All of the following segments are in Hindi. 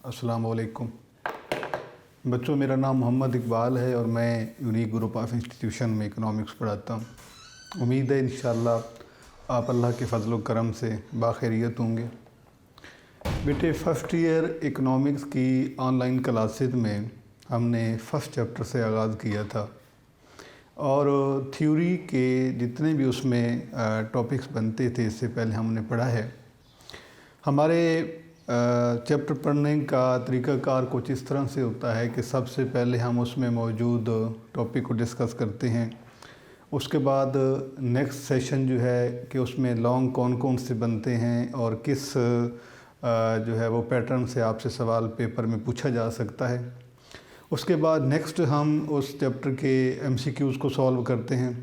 अस्सलाम वालेकुम बच्चों, मेरा नाम मोहम्मद इकबाल है और मैं यूनिक ग्रुप ऑफ इंस्टीट्यूशन में इकनॉमिक्स पढ़ाता हूँ। उम्मीद है इंशाअल्लाह आप अल्लाह के फजल व करम से बाखैरियत होंगे। बेटे, फ़र्स्ट ईयर इकनॉमिक्स की ऑनलाइन क्लासेस में हमने फ़र्स्ट चैप्टर से आगाज़ किया था और थ्योरी के जितने भी उसमें टॉपिक्स बनते थे इससे पहले हमने पढ़ा है। हमारे चैप्टर पढ़ने का तरीक़ाकार कुछ इस तरह से होता है कि सबसे पहले हम उसमें मौजूद टॉपिक को डिस्कस करते हैं। उसके बाद नेक्स्ट सेशन जो है कि उसमें लॉन्ग कौन कौन से बनते हैं और किस जो है वो पैटर्न से आपसे सवाल पेपर में पूछा जा सकता है। उसके बाद नेक्स्ट हम उस चैप्टर के MCQs को सॉल्व करते हैं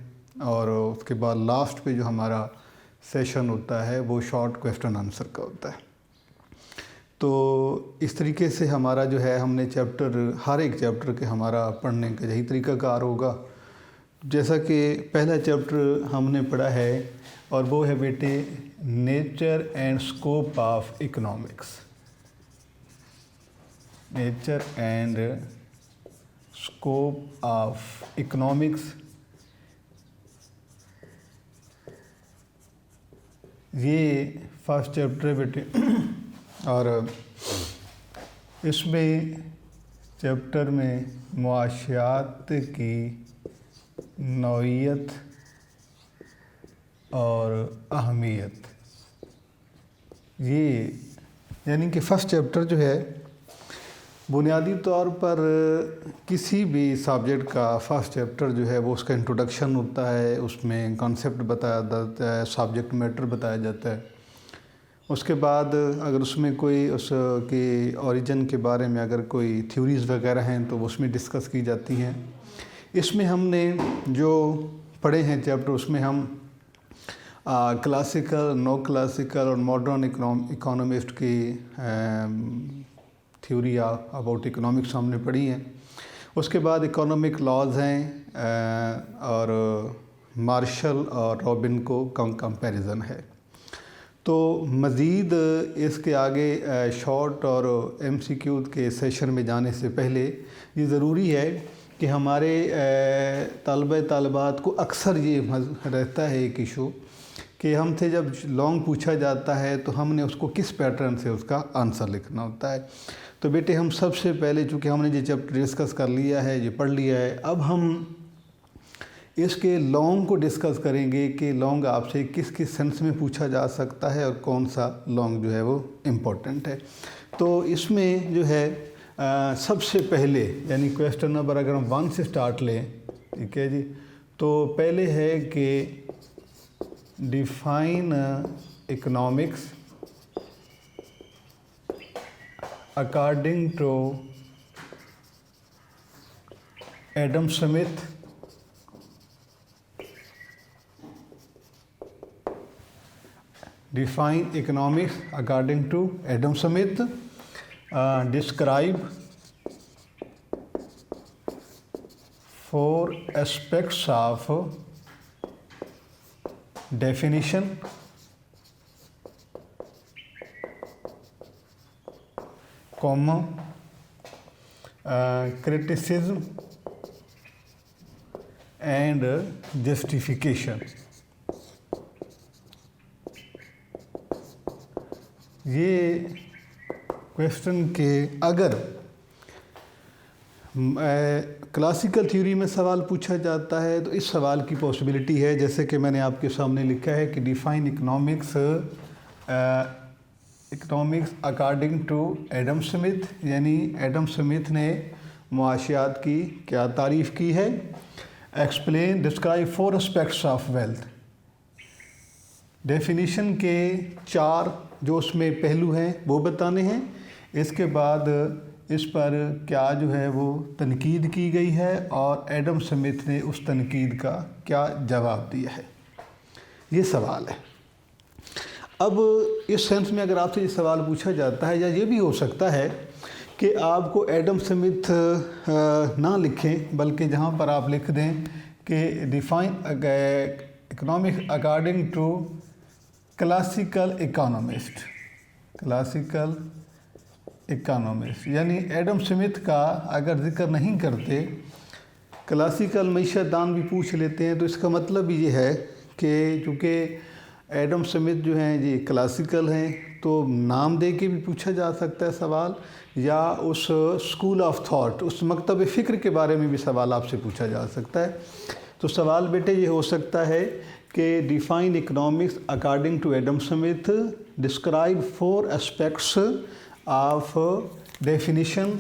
और उसके बाद लास्ट पे जो हमारा सेशन होता है वो शॉर्ट क्वेश्चन आंसर का होता है। तो इस तरीके से हमारा जो है हमने चैप्टर हर एक चैप्टर के हमारा पढ़ने का यही तरीक़ाकार होगा। जैसा कि पहला चैप्टर हमने पढ़ा है और वो है बेटे nature and scope of economics. Nature and scope of economics, ये फर्स्ट चैप्टर है बेटे। और इसमें चैप्टर में मुआशियात की नौइयत और अहमियत, ये यानी कि फ़र्स्ट चैप्टर जो है बुनियादी तौर पर किसी भी सब्जेक्ट का फ़र्स्ट चैप्टर जो है वो उसका इंट्रोडक्शन होता है, उसमें कॉन्सेप्ट बताया जाता है, सब्जेक्ट मैटर बताया जाता है। उसके बाद अगर उसमें कोई उसके ओरिजिन के बारे में अगर कोई थ्योरीज़ वगैरह हैं तो उसमें डिस्कस की जाती हैं। इसमें हमने जो पढ़े हैं चैप्टर उसमें हम क्लासिकल, नो क्लासिकल और मॉडर्न इकोनॉमिस्ट की थ्योरी अबाउट इकोनॉमिक्स हमने पढ़ी हैं। उसके बाद इकोनॉमिक लॉज हैं और मार्शल और रॉबिन को कंपैरिजन है। तो मज़ीद इसके आगे शॉर्ट और MCQ के सेशन में जाने से पहले ये ज़रूरी है कि हमारे तलबात को अक्सर ये रहता है एक इशू कि हमसे जब लॉन्ग पूछा जाता है तो हमने उसको किस पैटर्न से उसका आंसर लिखना होता है। तो बेटे, हम सबसे पहले चूँकि हमने ये चैप्टर डिस्कस कर लिया है, ये पढ़ लिया है, अब हम इसके लॉन्ग को डिस्कस करेंगे कि लॉन्ग आपसे किस किस सेंस में पूछा जा सकता है और कौन सा लॉन्ग जो है वो इम्पोर्टेंट है। तो इसमें जो है सबसे पहले यानी क्वेश्चन नंबर अगर हम 1 से स्टार्ट लें, ठीक है जी, तो पहले है कि define economics according to Adam Smith Define economics according to Adam Smith. Describe 4 aspects of definition, comma, criticism and justification. ये क्वेश्चन के अगर क्लासिकल थ्योरी में सवाल पूछा जाता है तो इस सवाल की पॉसिबिलिटी है, जैसे कि मैंने आपके सामने लिखा है कि define economics according to Adam Smith, यानी एडम स्मिथ ने मुआशियात की क्या तारीफ़ की है। Explain, describe 4 aspects of wealth. Definition के 4 जो उसमें पहलू हैं वो बताने हैं। इसके बाद इस पर क्या जो है वो तनकीद की गई है और एडम स्मिथ ने उस तनकीद का क्या जवाब दिया है, ये सवाल है। अब इस सेंस में अगर आपसे ये सवाल पूछा जाता है, या ये भी हो सकता है कि आपको एडम स्मिथ ना लिखें बल्कि जहाँ पर आप लिख दें कि define economics according to classical economist economist, यानी एडम स्मिथ का अगर जिक्र नहीं करते, क्लासिकल मईशतदान भी पूछ लेते हैं, तो इसका मतलब ये है कि चूँकि एडम स्मिथ जो हैं ये क्लासिकल हैं, तो नाम दे के भी पूछा जा सकता है सवाल, या उस स्कूल ऑफ थॉट, उस मकतब फ़िक्र के बारे में भी सवाल आपसे पूछा जा सकता है। तो सवाल बेटे ये हो सकता है कि define economics according to Adam Smith, describe 4 aspects of definition,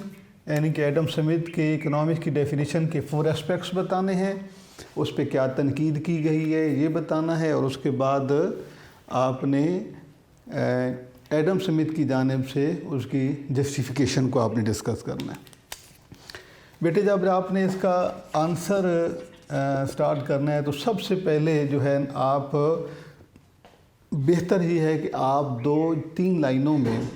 यानी कि एडम स्मिथ के इकोनॉमिक्स की डेफिनीशन के 4 एस्पेक्ट्स बताने हैं, उस पर क्या तनकीद की गई है ये बताना है, और उसके बाद आपने एडम स्मिथ की जानिब से उसकी जस्टिफिकेशन को आपने डिस्कस करना है। बेटे जब आपने इसका आंसर स्टार्ट करना है, तो सबसे पहले जो है आप, बेहतर ही है कि आप 2-3 लाइनों में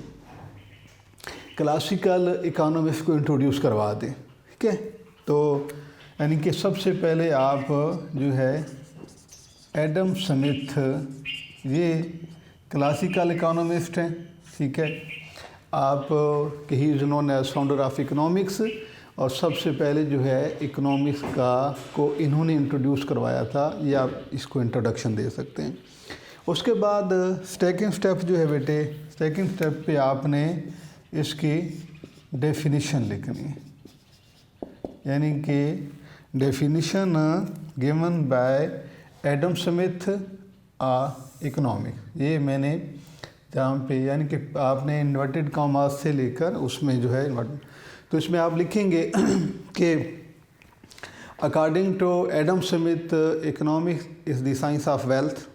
क्लासिकल इकोनॉमिक्स को इंट्रोड्यूस करवा दें, ठीक है। तो यानी कि सबसे पहले आप जो है एडम स्मिथ ये क्लासिकल इकोनॉमिस्ट हैं, ठीक है। आप he is known as founder of economics, और सबसे पहले जो है इकोनॉमिक्स को इन्होंने इंट्रोड्यूस करवाया था, या आप इसको इंट्रोडक्शन दे सकते हैं। उसके बाद सेकंड स्टेप जो है बेटे, सेकंड स्टेप पे आपने इसकी डेफिनेशन लिखनी है, यानी कि definition given by Adam Smith economics. ये मैंने जहाँ पे, यानी कि आपने इन्वर्टेड कॉमास से लेकर उसमें जो है इन्वर्टेड, तो इसमें आप लिखेंगे कि according to Adam Smith economics is the science of wealth,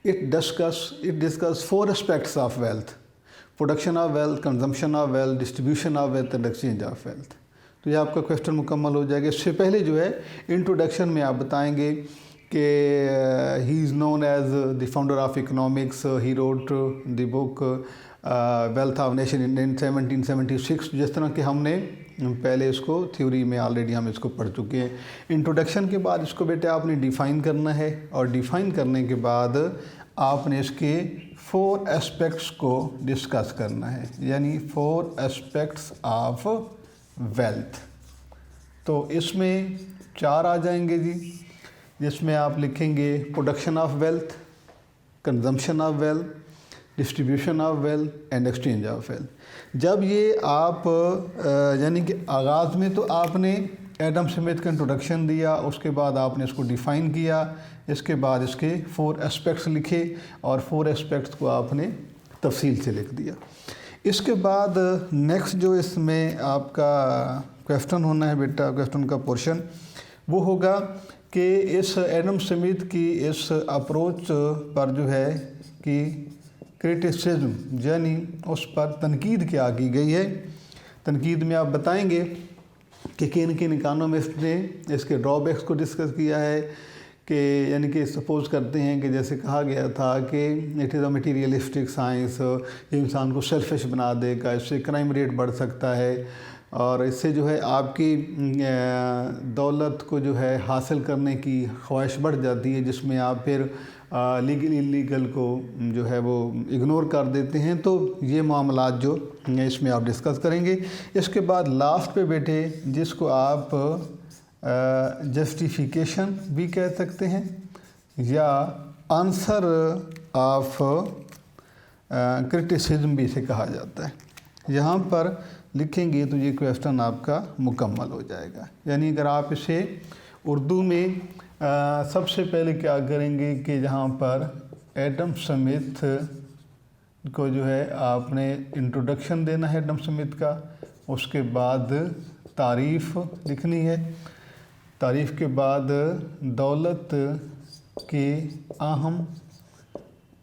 it discuss 4 aspects of wealth, production of wealth, consumption of wealth, distribution of wealth and exchange of wealth. तो ये आपका क्वेश्चन मुकम्मल हो जाएगा। इससे पहले जो है इंट्रोडक्शन में आप बताएंगे कि he is known as the founder of economics, he wrote the book wealth of nation in 1776, जिस तरह के हमने पहले इसको थ्योरी में ऑलरेडी हम इसको पढ़ चुके हैं। इंट्रोडक्शन के बाद इसको बेटे आपने डिफ़ाइन करना है, और डिफ़ाइन करने के बाद आपने इसके 4 एस्पेक्ट्स को डिस्कस करना है, यानी 4 एस्पेक्ट्स ऑफ वेल्थ। तो इसमें 4 आ जाएंगे जी, जिसमें आप लिखेंगे production of wealth, consumption of wealth, distribution of wealth and exchange of wealth. जब ये आप यानी कि आगाज़ में तो आपने एडम स्मिथ का इंट्रोडक्शन दिया, उसके बाद आपने इसको डिफ़ाइन किया, इसके बाद इसके 4 एस्पेक्ट्स लिखे, और 4 एस्पेक्ट्स को आपने तफसील से लिख दिया। इसके बाद नेक्स्ट जो इसमें आपका क्वेश्चन होना है बेटा, क्वेश्चन का पोर्शन वो होगा कि इस एडम स्मिथ की इस अप्रोच पर जो है कि क्रिटिसिज्म, यानी उस पर तनकीद क्या की गई है। तनकीद में आप बताएंगे कि किन किन इकोनॉमिस्ट ने इसके ड्रॉबैक्स को डिस्कस किया है, कि यानी कि सपोज़ करते हैं कि जैसे कहा गया था कि it is a materialistic science, ये इंसान को सेल्फिश बना देगा, इससे क्राइम रेट बढ़ सकता है, और इससे जो है आपकी दौलत को जो है हासिल करने की ख्वाहिश बढ़ जाती है, जिसमें आप फिर लीगल इलीगल को जो है वो इग्नोर कर देते हैं। तो ये मामलात जो इसमें आप डिस्कस करेंगे। इसके बाद लास्ट पे बेटे, जिसको आप जस्टिफिकेशन भी कह सकते हैं, या आंसर ऑफ क्रिटिसिज्म भी इसे कहा जाता है, यहाँ पर लिखेंगे तो ये क्वेश्चन आपका मुकम्मल हो जाएगा। यानी अगर आप इसे उर्दू में सबसे पहले क्या करेंगे कि जहाँ पर एडम स्मिथ को जो है आपने इंट्रोडक्शन देना है एडम स्मिथ का, उसके बाद तारीफ़ लिखनी है, तारीफ़ के बाद दौलत के अहम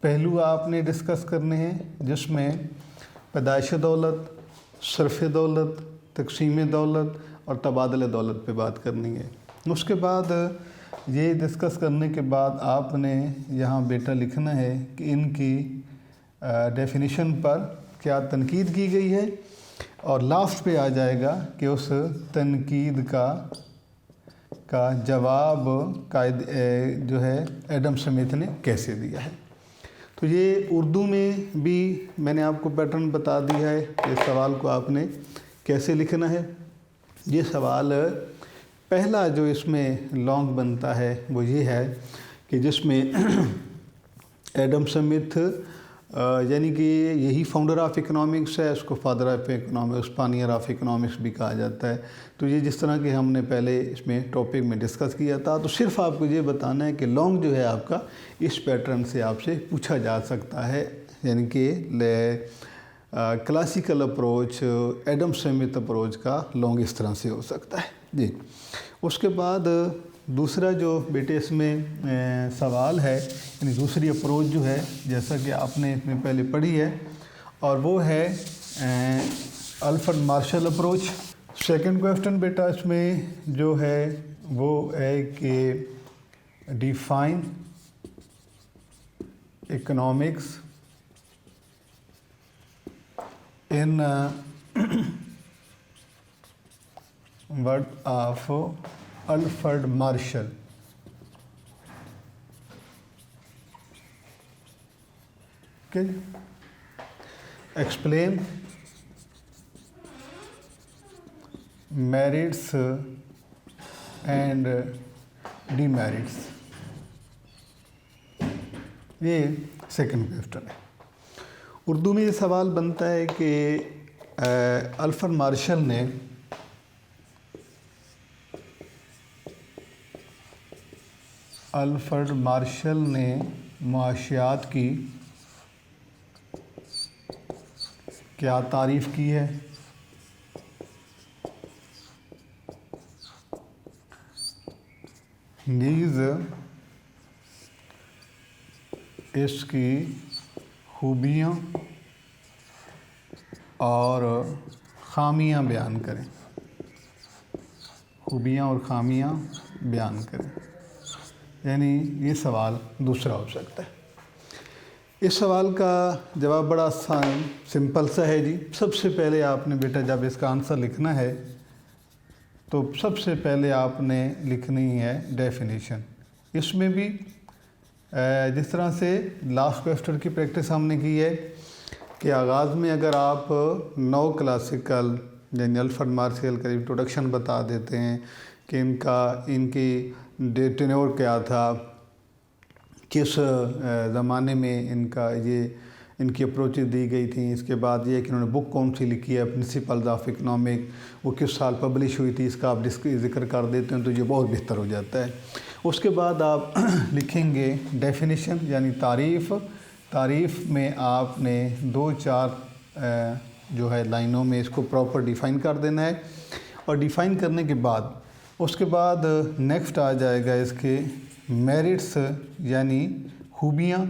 पहलू आपने डिस्कस करने हैं, जिसमें पैदाइश दौलत, सर्फ़ दौलत, तकसीम दौलत और तबादले दौलत पे बात करनी है। उसके बाद ये डिस्कस करने के बाद आपने यहाँ बेटा लिखना है कि इनकी डेफिनेशन पर क्या तनकीद की गई है, और लास्ट पे आ जाएगा कि उस तनकीद का जवाब जो है एडम स्मिथ ने कैसे दिया है। तो तो ये उर्दू में भी मैंने आपको पैटर्न बता दिया है, इस सवाल को आपने कैसे लिखना है। ये सवाल पहला जो इसमें लॉन्ग बनता है वो ये है कि जिसमें एडम स्मिथ यानी कि यही फाउंडर ऑफ इकोनॉमिक्स है, उसको father of economics, pioneer of economics भी कहा जाता है। तो ये जिस तरह के हमने पहले इसमें टॉपिक में डिस्कस किया था, तो सिर्फ आपको ये बताना है कि लॉन्ग जो है आपका इस पैटर्न से आपसे पूछा जा सकता है, यानी कि classical approach, Adam Smith approach का लॉन्ग इस तरह से हो सकता है जी। उसके बाद दूसरा जो बेटे इसमें सवाल है, यानी दूसरी अप्रोच जो है, जैसा कि आपने इसमें पहले पढ़ी है, और वो है Alfred Marshall approach. Second question बेटा इसमें जो है वो है कि define economics in word of Alfred Marshall. Okay, explain merits and demerits. ये सेकंड क्वेश्चन है। उर्दू में ये सवाल बनता है कि अल्फ्रेड मार्शल ने मुआशियात की क्या तारीफ़ की है। नीज़ इसकी खूबियाँ और ख़ामियाँ बयान करें। खूबियाँ और ख़ामियाँ बयान करें, यानी ये सवाल दूसरा हो सकता है। इस सवाल का जवाब बड़ा आसान सिंपल सा है जी। सबसे पहले आपने बेटा जब इसका आंसर लिखना है तो सबसे पहले आपने लिखनी है डेफिनेशन। इसमें भी जिस तरह से लास्ट क्वेश्चन की प्रैक्टिस हमने की है कि आगाज़ में अगर आप नौ क्लासिकल यानी अल्फ्रेड मार्शल का इंट्रोडक्शन बता देते हैं कि इनकी टेन्योर क्या था, किस ज़माने में इनकी अप्रोचेज दी गई थी, इसके बाद ये कि इन्होंने बुक कौन सी लिखी है प्रिंसिपल्स ऑफ इकोनॉमिक, वो किस साल पब्लिश हुई थी, इसका आप जिक्र कर देते हैं तो ये बहुत बेहतर हो जाता है। उसके बाद आप लिखेंगे डेफिनेशन यानी तारीफ़ में आपने 2-4 जो है लाइनों में इसको प्रॉपर डिफ़ाइन कर देना है। और डिफ़ाइन करने के बाद उसके बाद नेक्स्ट आ जाएगा इसके मेरिट्स यानी खूबियाँ,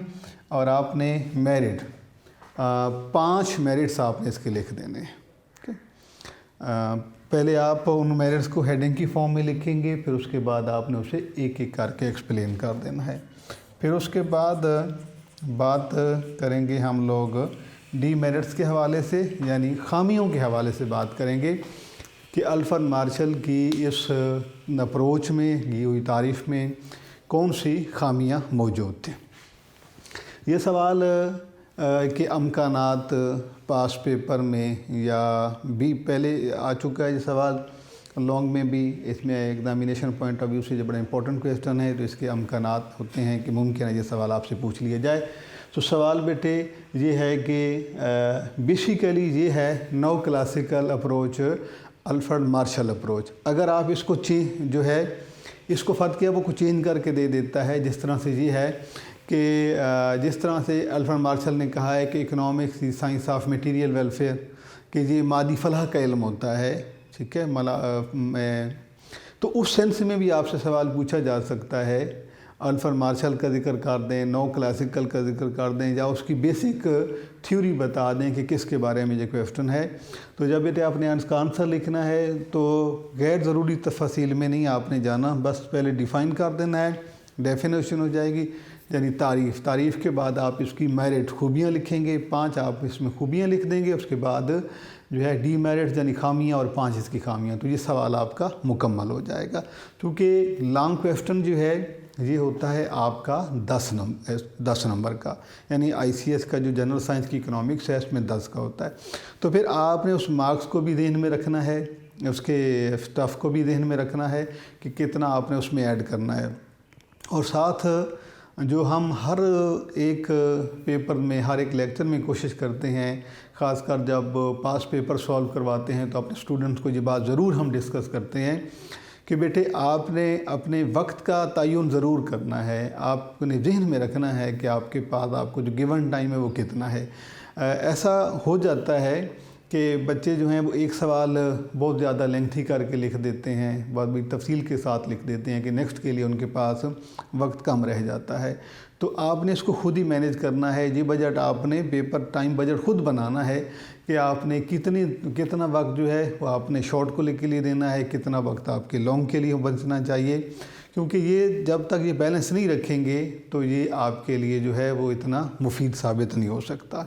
और आपने मेरिट 5 मेरिट्स आपने इसके लिख देने हैं। पहले आप उन मेरिट्स को हेडिंग की फॉर्म में लिखेंगे, फिर उसके बाद आपने उसे एक एक करके एक्सप्लेन कर देना है। फिर उसके बाद बात करेंगे हम लोग डीमेरिट्स के हवाले से, यानी खामियों के हवाले से बात करेंगे कि अल्फ्रेड मार्शल की इस अप्रोच में दी हुई तारीफ़ में कौन सी खामियां मौजूद थी। ये सवाल के अमकानात पास पेपर में या भी पहले आ चुका है। ये सवाल लॉन्ग में भी, इसमें एग्जामिनेशन पॉइंट ऑफ व्यू से जो बड़ा इंपॉर्टेंट क्वेश्चन है, तो इसके अमकानात होते हैं कि मुमकिन है ये सवाल आपसे पूछ लिया जाए। तो सवाल बेटे ये है कि बेसिकली ये है no classical approach Alfred Marshall approach. अगर आप इसको जो है इसको फ़र्क किया वो को चेंज करके दे देता है, जिस तरह से ये है कि जिस तरह से अल्फ्रेड मार्शल ने कहा है कि economics the science of material welfare, कि ये मादी फलाह का इल्म होता है, ठीक है। तो उस सेंस में भी आपसे सवाल पूछा जा सकता है, अल्फ्रेड मार्शल का जिक्र कर दें, नो क्लासिकल का जिक्र कर दें, या उसकी बेसिक थ्योरी बता दें कि किसके बारे में ये क्वेश्चन है। तो जब बेटे आपने इसका आंसर लिखना है तो गैर ज़रूरी तफसील में नहीं आपने जाना, बस पहले डिफ़ाइन कर देना है, डेफिनेशन हो जाएगी यानी तारीफ़ के बाद आप इसकी मेरिट खूबियाँ लिखेंगे, 5 आप इसमें खूबियाँ लिख देंगे। उसके बाद जो है डीमेरिट्स यानी खामियाँ और 5 इसकी खामियाँ, तो ये सवाल आपका मुकम्मल हो जाएगा। क्योंकि लॉन्ग क्वेश्चन जो है ये होता है आपका 10 नंबर का, यानी ICS का जो जनरल साइंस की इकोनॉमिक्स है इसमें 10 का होता है। तो फिर आपने उस मार्क्स को भी ध्यान में रखना है, उसके स्टफ़ को भी ध्यान में रखना है कि कितना आपने उसमें ऐड करना है। और साथ जो हम हर एक पेपर में, हर एक लेक्चर में कोशिश करते हैं, ख़ासकर जब पास पेपर सॉल्व करवाते हैं तो अपने स्टूडेंट्स को ये बात ज़रूर हम डिस्कस करते हैं कि बेटे आपने अपने वक्त का तयन ज़रूर करना है, आपने ज़हन में रखना है कि आपके पास आपको जो गिवन टाइम है वो कितना है। ऐसा हो जाता है कि बच्चे जो हैं वो एक सवाल बहुत ज़्यादा लेंथी करके लिख देते हैं, बहुत बड़ी तफसील के साथ लिख देते हैं कि नेक्स्ट के लिए उनके पास वक्त कम रह जाता है। तो आपने इसको खुद ही मैनेज करना है। ये बजट आपने पेपर टाइम बजट खुद बनाना है कि आपने कितना वक्त जो है वो आपने शॉर्ट को के लिए देना है, कितना वक्त आपके लॉन्ग के लिए बचना चाहिए, क्योंकि ये जब तक ये बैलेंस नहीं रखेंगे तो ये आपके लिए जो है वो इतना मुफीद साबित नहीं हो सकता।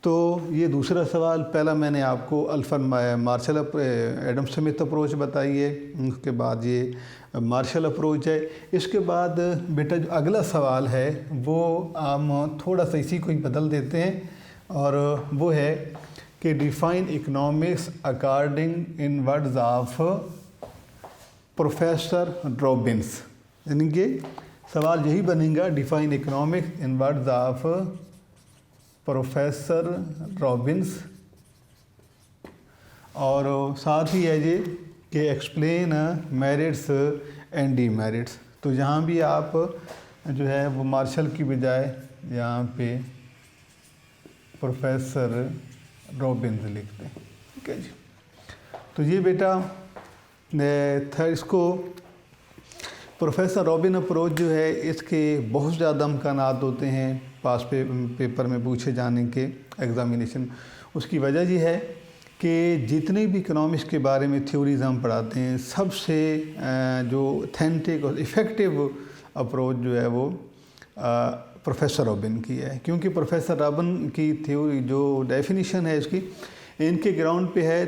तो ये दूसरा सवाल, पहला मैंने आपको Alfred Marshall Adam Smith approach बताई है, उसके बाद ये मार्शल अप्रोच है। इसके बाद बेटा जो अगला सवाल है वो हम थोड़ा सा इसी को ही बदल देते हैं, और वो है कि define economics according in words of professor Robins. यानी कि सवाल यही बनेगा, define economics in words of professor Robins, और साथ ही है ये कि एक्सप्लेन मेरिट्स एंड डीमेरिट्स। तो यहाँ भी आप जो है वो मार्शल की बजाय यहाँ पे प्रोफेसर रॉबिन्स लिखते हैं, ठीक है जी। तो ये बेटा था, इसको प्रोफेसर रॉबिन अप्रोच जो है इसके बहुत ज़्यादा इम्कानात होते हैं पास पेपर में पूछे जाने के एग्ज़ामिनेशन। उसकी वजह ये है कि जितने भी इकोनॉमिक्स के बारे में थ्योरीज हम पढ़ाते हैं, सबसे जो ऑथेंटिक और इफ़ेक्टिव अप्रोच जो है वो प्रोफेसर रॉबिन की है, क्योंकि प्रोफेसर रॉबिन की थ्योरी जो डेफिनेशन है इसकी, इनके ग्राउंड पे है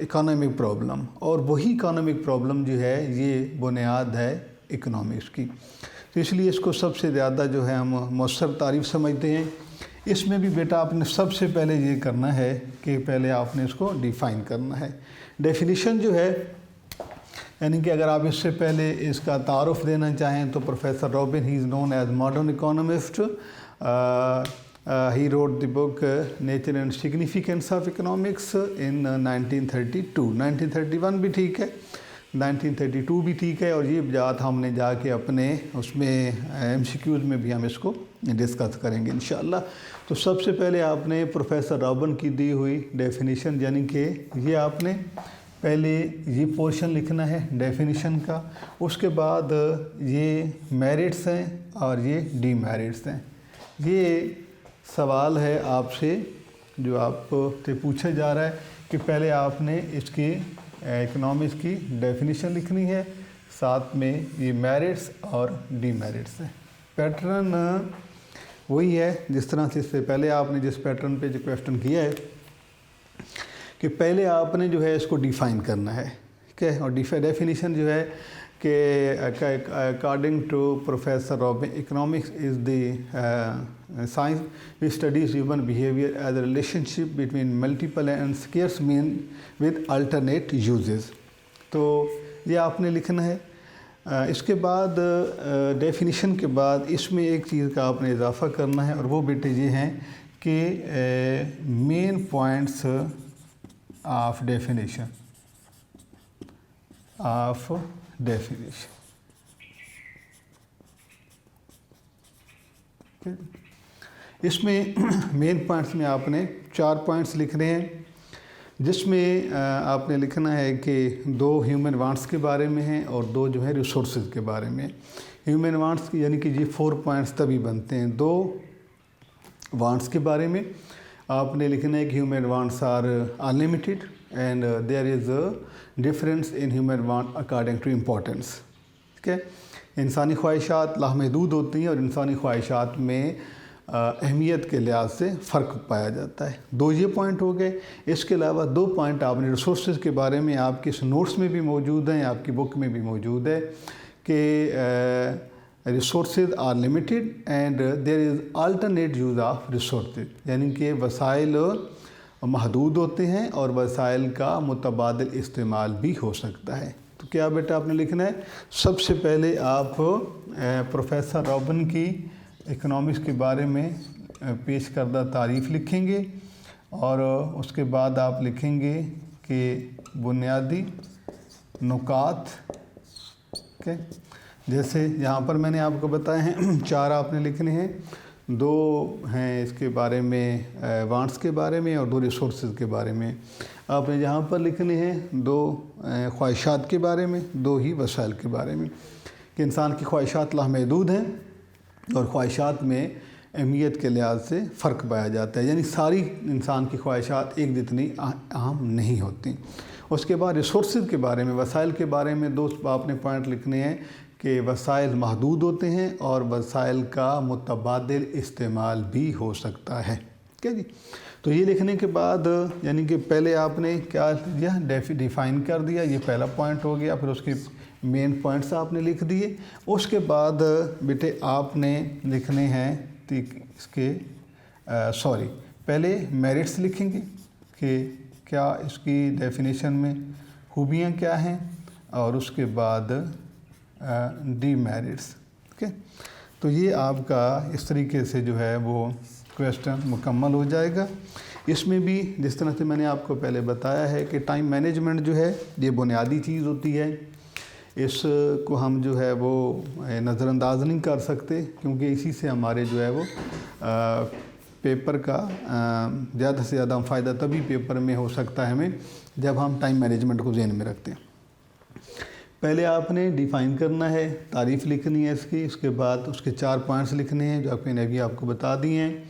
इकोनॉमिक प्रॉब्लम, और वही इकोनॉमिक प्रॉब्लम जो है ये बुनियाद है इकोनॉमिक्स की। तो इसलिए इसको सबसे ज़्यादा जो है हम मौसर तारीफ़ समझते हैं। इसमें भी बेटा आपने सबसे पहले ये करना है कि पहले आपने इसको डिफ़ाइन करना है। डेफिनेशन जो है, यानी कि अगर आप इससे पहले इसका तारुफ देना चाहें तो professor Robin, he is known as modern economist. He wrote the book Nature and Significance of Economics in 1932। 1931 भी ठीक है, 1932 भी ठीक है, और ये बात हमने जाके अपने उसमें MCQs में भी हम इसको डिस्कस करेंगे इंशाअल्लाह। तो सबसे पहले आपने प्रोफेसर रॉबिन की दी हुई डेफिनेशन, यानी कि ये आपने पहले ये पोर्शन लिखना है डेफिनेशन का, उसके बाद ये मेरिट्स हैं और ये डीमेरिट्स हैं। ये सवाल है आपसे जो आपसे पूछा जा रहा है कि पहले आपने इसकी इकोनॉमिक्स की डेफिनेशन लिखनी है, साथ में ये मेरिट्स और डीमेरिट्स है। पैटर्न वही है जिस तरह से इससे पहले आपने जिस पैटर्न पे जो क्वेश्चन किया है कि पहले आपने जो है इसको डिफ़ाइन करना है, ठीक है। और डेफिनेशन जो है कि according to professor Robin, economics is the science which studies human behaviour as a relationship between multiple and scarce mean with alternate uses. तो ये आपने लिखना है। इसके बाद डेफिनेशन के बाद इसमें एक चीज़ का आपने इजाफा करना है, और वो बेटे ये हैं कि मेन पॉइंट्स ऑफ डेफिनेशन इसमें मेन पॉइंट्स में आपने 4 पॉइंट्स लिख रहे हैं, जिसमें आपने लिखना है कि 2 ह्यूमन वांट्स के बारे में हैं और 2 जो है रिसोर्सेज के बारे में। ह्यूमन वांट्स यानी कि ये 4 पॉइंट्स तभी बनते हैं। 2 वांट्स के बारे में आपने लिखना है कि human wants are unlimited and there is a difference in human want according to importance, ठीक है। इंसानी ख्वाहिशात लामहदूद होती हैं और इंसानी ख्वाहिशात में अहमियत के लिहाज से फ़र्क पाया जाता है। 2 ये पॉइंट हो गए। इसके अलावा 2 पॉइंट आपने रिसोर्सेज के बारे में आपके इस नोट्स में भी मौजूद हैं, आपकी बुक में भी मौजूद है कि resources are limited and there is alternate use of resources, यानी कि वसाइल महदूद होते हैं और वसाइल का मुतबादिल इस्तेमाल भी हो सकता है। तो क्या बेटा आपने लिखना है, सबसे पहले आप प्रोफेसर रॉबिन की इकोनॉमिक्स के बारे में पेश करदा तारीफ़ लिखेंगे और उसके बाद आप लिखेंगे कि बुनियादी नुकात के, जैसे यहाँ पर मैंने आपको बताए हैं 4 आपने लिखने हैं, 2 हैं इसके बारे में वांट्स के बारे में और 2 रिसोर्सेज के बारे में। आपने यहाँ पर लिखने हैं 2 ख्वाहिशात के बारे में, 2 ही वसाइल के बारे में, कि इंसान की ख्वाहिशात लामहदूद हैं और ख्वाहिशात में अहमियत के लिहाज से फ़र्क पाया जाता है, यानी सारी इंसान की ख्वाहिशात एक जितनी अहम नहीं होती। उसके बाद रिसोर्सेज के बारे में, वसाइल के बारे में 2 आपने पॉइंट लिखने हैं कि वसाइल महदूद होते हैं और वसाइल का मुतबादिल इस्तेमाल भी हो सकता है। ठीक है जी। तो ये लिखने के बाद यानी कि पहले आपने क्या किया, डिफ़ाइन कर दिया, ये पहला पॉइंट हो गया, फिर उसके मेन पॉइंट्स आपने लिख दिए। उसके बाद बेटे आपने लिखने हैं इसके पहले मेरिट्स लिखेंगे कि क्या इसकी डेफिनेशन में खूबियाँ क्या हैं, और उसके बाद डीमेरिट्स। ठीक है, तो ये आपका इस तरीके से जो है वो क्वेश्चन मुकम्मल हो जाएगा। इसमें भी जिस तरह से मैंने आपको पहले बताया है कि टाइम मैनेजमेंट जो है ये बुनियादी चीज़ होती है, इसको हम जो है वो नज़रअंदाज नहीं कर सकते, क्योंकि इसी से हमारे जो है वो पेपर का ज़्यादा से ज़्यादा फ़ायदा तभी पेपर में हो सकता है हमें जब हम टाइम मैनेजमेंट को ज़हन में रखते हैं। पहले आपने डिफ़ाइन करना है, तारीफ़ लिखनी है इसकी, उसके बाद उसके 4 पॉइंट्स लिखने हैं जो मैंने अभी आपको बता दिए हैं।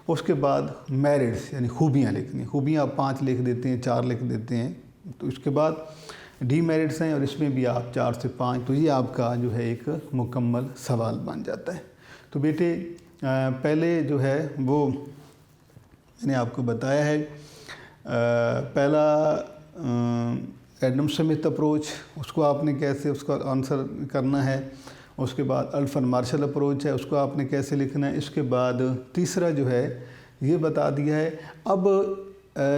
उसके बाद मेरिट्स यानी खूबियाँ लिखनी, खूबियाँ आप 5 लिख देते हैं, 4 लिख देते हैं। तो उसके बाद डीमेरिट्स हैं और इसमें भी आप 4 से 5, तो ये आपका जो है एक मुकम्मल सवाल बन जाता है। तो बेटे पहले जो है वो मैंने आपको बताया है, पहला एडम स्मिथ अप्रोच, उसको आपने कैसे उसका आंसर करना है। उसके बाद अल्फ्रेड मार्शल अप्रोच है, उसको आपने कैसे लिखना है। इसके बाद तीसरा जो है ये बता दिया है। अब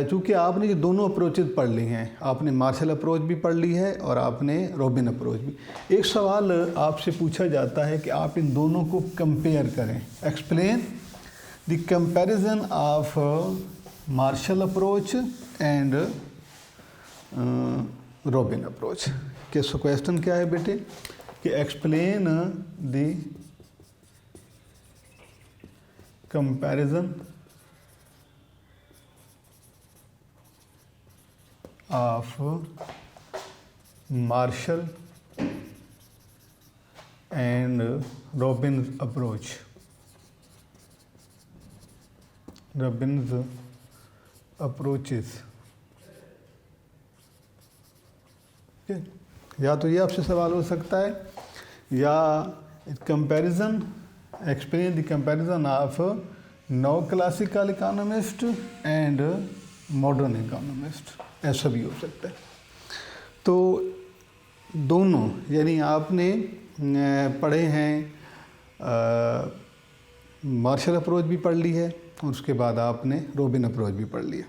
चूँकि आपने ये दोनों अप्रोचेज पढ़ ली हैं, आपने मार्शल अप्रोच भी पढ़ ली है और आपने रॉबिन अप्रोच भी, एक सवाल आपसे पूछा जाता है कि आप इन दोनों को कंपेयर करें। Explain the comparison of Marshall approach and Robin approach. के क्वेश्चन क्या है बेटे कि explain the comparison of Marshall and Robin approach, Robbins approaches. या तो ये आपसे सवाल हो सकता है, या comparison, explain the comparison of neoclassical economist and modern economist, ऐसा भी हो सकता है। तो दोनों यानी आपने पढ़े हैं, मार्शल अप्रोच भी पढ़ ली है और उसके बाद आपने रॉबिन अप्रोच भी पढ़ लिया।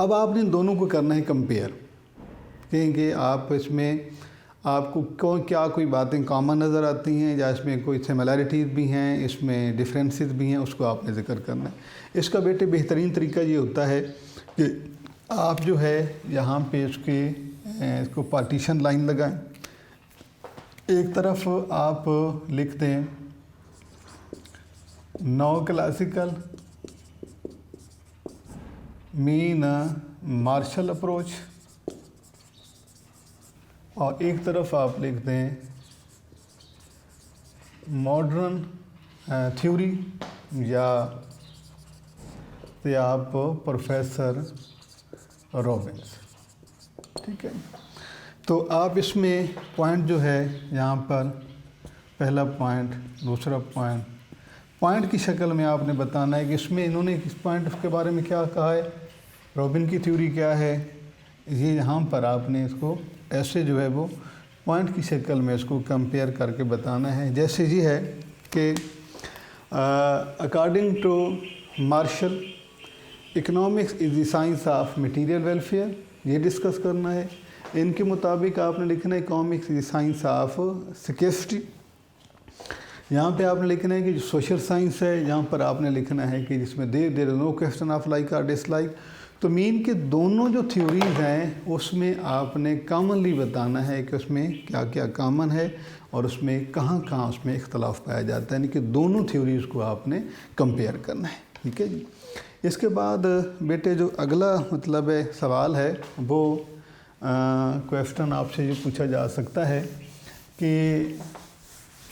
अब आपने दोनों को करना है कंपेयर, कहेंगे आप इसमें आपको क्या कोई बातें कॉमन नज़र आती हैं या इसमें कोई सिमिलैरिटीज़ भी हैं, इसमें डिफरेंसेस भी हैं, उसको आपने ज़िक्र करना है। इसका बेटे बेहतरीन तरीका ये होता है कि आप जो है यहाँ पे इसको पार्टीशन लाइन लगाएं। एक तरफ आप लिख दें neoclassical mean Marshall approach, और एक तरफ आप लिख दें मॉडर्न थ्योरी या आप प्रोफेसर रॉबिन्स। ठीक है, तो आप इसमें पॉइंट जो है यहाँ पर पहला पॉइंट, दूसरा पॉइंट की शक्ल में आपने बताना है कि इसमें इन्होंने इस पॉइंट के बारे में क्या कहा है, रॉबिन की थ्योरी क्या है, ये यहाँ पर आपने इसको ऐसे जो है वो पॉइंट की शक्ल में इसको कंपेयर करके बताना है। जैसे ये है कि according to Marshall economics is the science of material welfare, ये डिस्कस करना है। इनके मुताबिक आपने लिखना है economics is the science of security. यहाँ पे आपने लिखना है कि जो सोशल साइंस है, यहाँ पर आपने लिखना है कि जिसमें there is no question of like और डिसलाइक। तो मीन के दोनों जो थ्योरीज हैं उसमें आपने कॉमनली बताना है कि उसमें क्या क्या कॉमन है और उसमें कहाँ कहाँ उसमें इख्तलाफ पाया जाता है, यानी कि दोनों थ्योरीज़ को आपने कंपेयर करना है। ठीक है जी। इसके बाद बेटे जो अगला मतलब है सवाल है वो क्वेश्चन आपसे ये पूछा जा सकता है कि,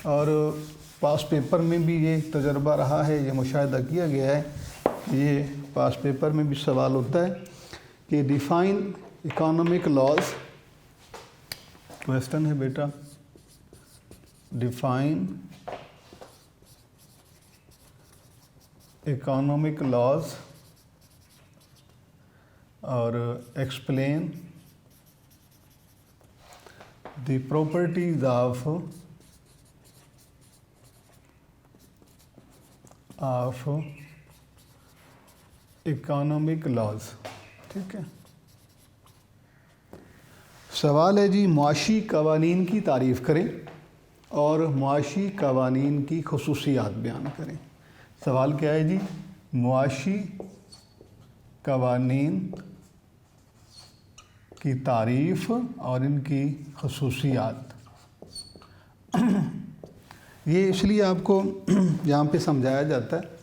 और पास पेपर में भी ये तजर्बा रहा है, ये मुशाहिदा किया गया है, ये पास पेपर में भी सवाल होता है कि डिफाइन इकोनॉमिक लॉज। क्वेश्चन है बेटा डिफाइन इकोनॉमिक लॉज और explain the properties of economic laws. ठीक है। सवाल है जी मुआशी कवानीन की तारीफ़ करें और मुआशी कवानीन की खुसूसियात बयान करें। सवाल क्या है जी, मुआशी कवानीन की तारीफ़ और इनकी खुसूसियात। ये इसलिए आपको यहाँ पे समझाया जाता है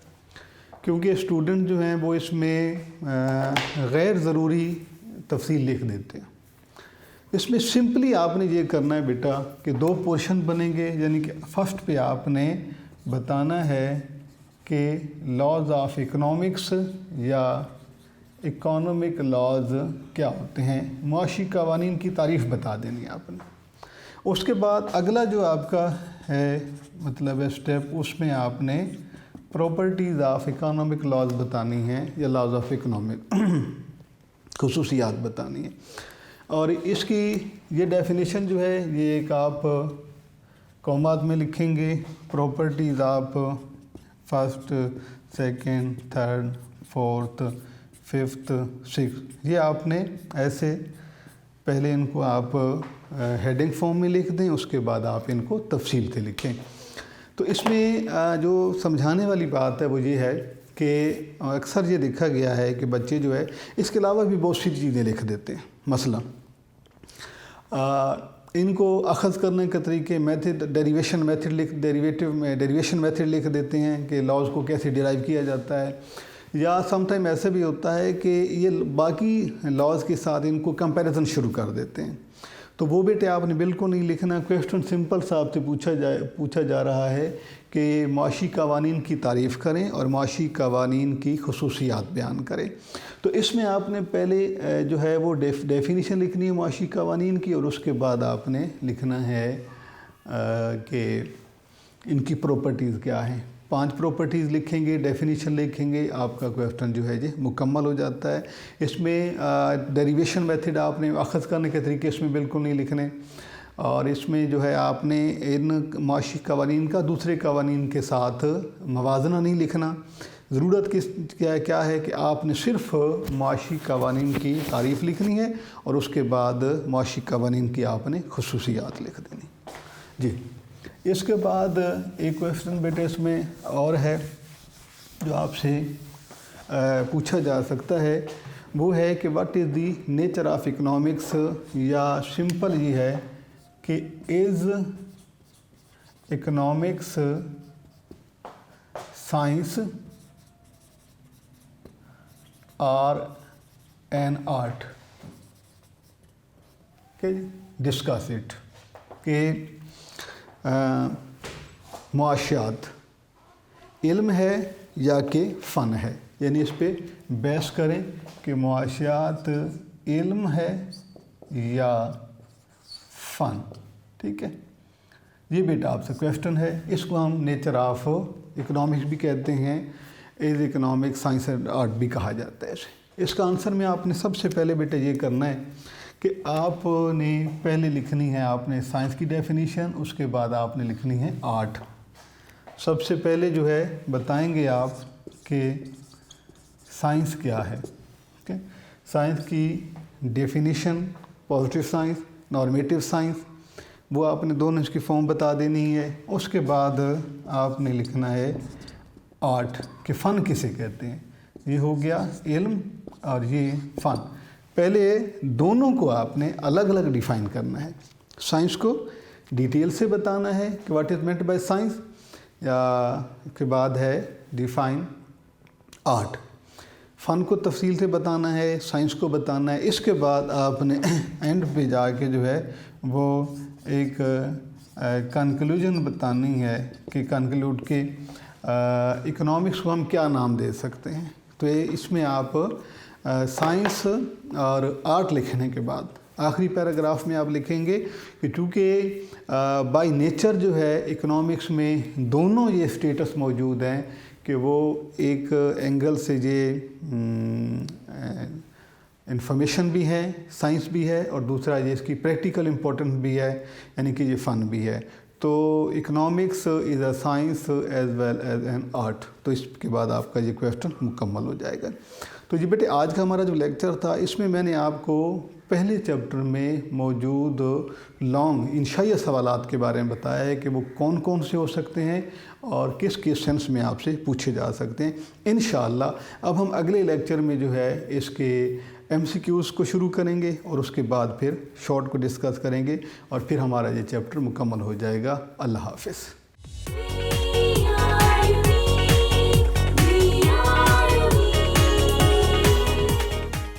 क्योंकि स्टूडेंट जो हैं वो इसमें गैर ज़रूरी तफसील लिख देते हैं। इसमें सिंपली आपने ये करना है बेटा कि दो पोर्शन बनेंगे, यानी कि फर्स्ट पे आपने बताना है कि लॉज ऑफ इकोनॉमिक्स या इकोनॉमिक लॉज क्या होते हैं, मुआशी कवानीन की तारीफ़ बता देनी है आपने। उसके बाद अगला जो आपका है मतलब स्टेप, उसमें आपने प्रॉपर्टीज़ ऑफ इकोनॉमिक लॉज बतानी है या लॉज ऑफ इकोनॉमिक खुसूसियात बतानी है। और इसकी ये डेफिनेशन जो है ये एक आप कॉमात में लिखेंगे, properties of first, second, third, fourth, fifth, sixth, ये आपने ऐसे पहले इनको आप हेडिंग फॉर्म में लिख दें, उसके बाद आप इनको तफसील से लिखें। तो इसमें जो समझाने वाली बात है वो ये है कि अक्सर ये देखा गया है कि बच्चे जो है इसके अलावा भी बहुत सी चीज़ें लिख देते हैं। मसला इनको अखज़ करने के तरीके मेथड, डेरिवेशन मेथड लिख देते हैं कि लॉज को कैसे डिराइव किया जाता है, या समटाइम ऐसे भी होता है कि ये बाकी लॉज के साथ इनको कंपैरिजन शुरू कर देते हैं। तो वो बेटे आपने बिल्कुल नहीं लिखना। क्वेश्चन सिंपल सा आपसे पूछा जा रहा है कि मुआशी कवानीन की तारीफ़ करें और मुआशी कवानीन की खुसूसियात बयान करें। तो इसमें आपने पहले जो है वो डेफिनेशन लिखनी है मुआशी कवानीन की, और उसके बाद आपने लिखना है कि इनकी प्रॉपर्टीज़ क्या हैं। 5 प्रॉपर्टीज़ लिखेंगे, डेफिनेशन लिखेंगे, आपका क्वेश्चन जो है जी मुकम्मल हो जाता है। इसमें डेरिवेशन मेथड आपने अखज़ करने के तरीके इसमें बिल्कुल नहीं लिखने, और इसमें जो है आपने इन मुआशी कवानीन का दूसरे कवानीन के साथ मवाजना नहीं लिखना। ज़रूरत क्या है कि आपने सिर्फ़ मुआशी कवानीन की तारीफ़ लिखनी है और उसके बाद मुआशी कवानीन की आपने खुसूसियात लिख देनी जी। इसके बाद एक क्वेश्चन बेटे इसमें और है जो आपसे पूछा जा सकता है, वो है कि what is the nature of economics, या सिंपल ये है कि इज़ इकोनॉमिक्स साइंस और एन आर्ट। के डिस्कस इट कि मुआशियात इल्म है या कि फ़न है, यानी इस पे बहस करें कि मुआशियात इल्म है या फ़न। ठीक है, ये बेटा आपसे क्वेश्चन है। इसको हम नेचर ऑफ इकोनॉमिक्स भी कहते हैं, is economics science and art भी कहा जाता है इसे। इसका आंसर में आपने सबसे पहले बेटा ये करना है कि आपने पहले लिखनी है, आपने साइंस की डेफिनेशन, उसके बाद आपने लिखनी है आर्ट। सबसे पहले जो है बताएंगे आप कि साइंस क्या है। ओके, साइंस की definition, positive science, normative science, वो आपने दोनों इसकी फॉर्म बता देनी है। उसके बाद आपने लिखना है आर्ट कि फ़न किसे कहते हैं। ये हो गया इल्म और ये फ़न। पहले दोनों को आपने अलग अलग डिफ़ाइन करना है। साइंस को डिटेल से बताना है कि what is meant by science, या के बाद है डिफ़ाइन आर्ट। फ़न को तफसील से बताना है, साइंस को बताना है। इसके बाद आपने एंड पे जाके जो है वो एक कंक्लूजन बतानी है कि कंक्लूड के इकोनॉमिक्स को हम क्या नाम दे सकते हैं। तो ये इसमें आप साइंस और आर्ट लिखने के बाद आखिरी पैराग्राफ में आप लिखेंगे कि चूँकि बाय नेचर जो है इकोनॉमिक्स में दोनों ये स्टेटस मौजूद हैं कि वो एक एंगल से ये इंफॉर्मेशन भी है, साइंस भी है, और दूसरा ये इसकी प्रैक्टिकल इम्पोर्टेंस भी है, यानी कि ये फ़न भी है। तो economics is a science as well as an art. तो इसके बाद आपका ये क्वेश्चन मुकम्मल हो जाएगा। तो जी बेटे, आज का हमारा जो लेक्चर था इसमें मैंने आपको पहले चैप्टर में मौजूद लॉन्ग इंशाई सवालात के बारे में बताया है कि वो कौन कौन से हो सकते हैं और किस किस सेंस में आपसे पूछे जा सकते हैं। इंशाअल्लाह अब हम अगले लेक्चर में जो है इसके MCQs को शुरू करेंगे और उसके बाद फिर शॉर्ट को डिस्कस करेंगे और फिर हमारा ये चैप्टर मुकम्मल हो जाएगा। अल्लाह हाफ़िज़।